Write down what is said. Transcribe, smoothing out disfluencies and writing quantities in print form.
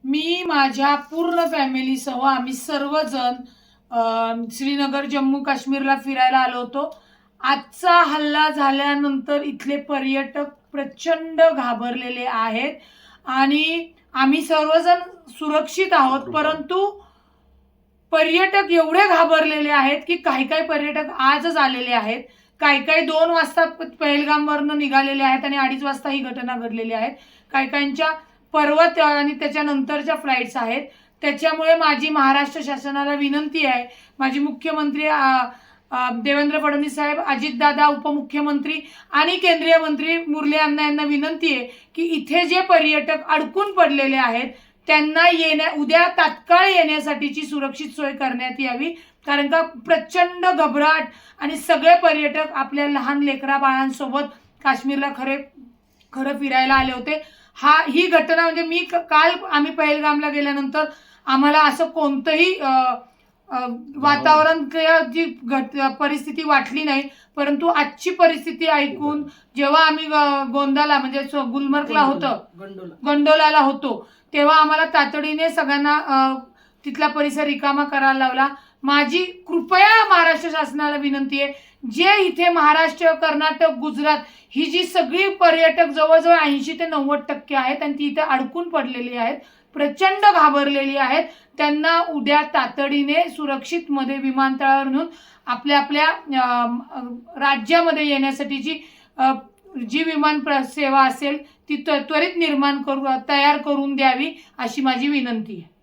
मी माझ्या पूर्ण फॅमिलीसह आम्ही सर्वजण श्रीनगर जम्मू काश्मीरला फिरायला आलो होतो। आजचा हल्ला झाल्यानंतर इथले पर्यटक प्रचंड घाबरलेले आहेत आणि आम्ही सर्वजण सुरक्षित आहोत, परंतु पर्यटक एवढे घाबरलेले आहेत की काही काही पर्यटक आजच आलेले आहेत, काही 2 वाजता पहलगामवरून निघालेले आहेत आणि 2:30 वाजता ही घटना घडलेली आहे। काहींच्या पर्वत आणि त्याच्यानंतरच्या फ्लाइट्स आहेत। त्याच्यामुळे माझी महाराष्ट्र शासनाला विनंती आहे, माझी मुख्यमंत्री देवेंद्र फडणवीस साहेब, अजितदादा उपमुख्यमंत्री आणि केंद्रीय मंत्री मुरली अण्णा यांना विनंती आहे की इथे जे पर्यटक अडकून पडलेले आहेत त्यांना उद्या तात्काळ येण्यासाठीची सुरक्षित सोय करण्यात यावी, कारण का प्रचंड घबराट आणि सगळे पर्यटक आपल्या लहान लेकरा बाळांसोबत काश्मीरला खरं फिरायला आले होते। ही घटना म्हणजे काल आम्ही पहलगामला गेल्यानंतर आम्हाला असं कोणतंही वातावरण जी परिस्थिती वाटली नाही, परंतु आजची परिस्थिती ऐकून जेव्हा आम्ही गोंदाला म्हणजे गुलमर्गला होतो, गोंडोलाला होतो, तेव्हा आम्हाला तातडीने सगळ्यांना तिथला परिसर रिकामा करायला लावला। माझी कृपया महाराष्ट्र शासनाला विनंती आहे, जे इथे महाराष्ट्र, कर्नाटक, गुजरात ही जी सगळी पर्यटक जवळजवळ 80 ते 90% आहेत आणि ती इथे अडकून पडलेली आहेत, प्रचंड घाबरलेली आहेत, त्यांना उद्या तातडीने सुरक्षित मध्ये विमानतळावर नेऊन आपल्या राज्यामध्ये येण्यासाठीची जी विमान सेवा असेल ती त्वरित तयार करून द्यावी अशी माझी विनंती आहे।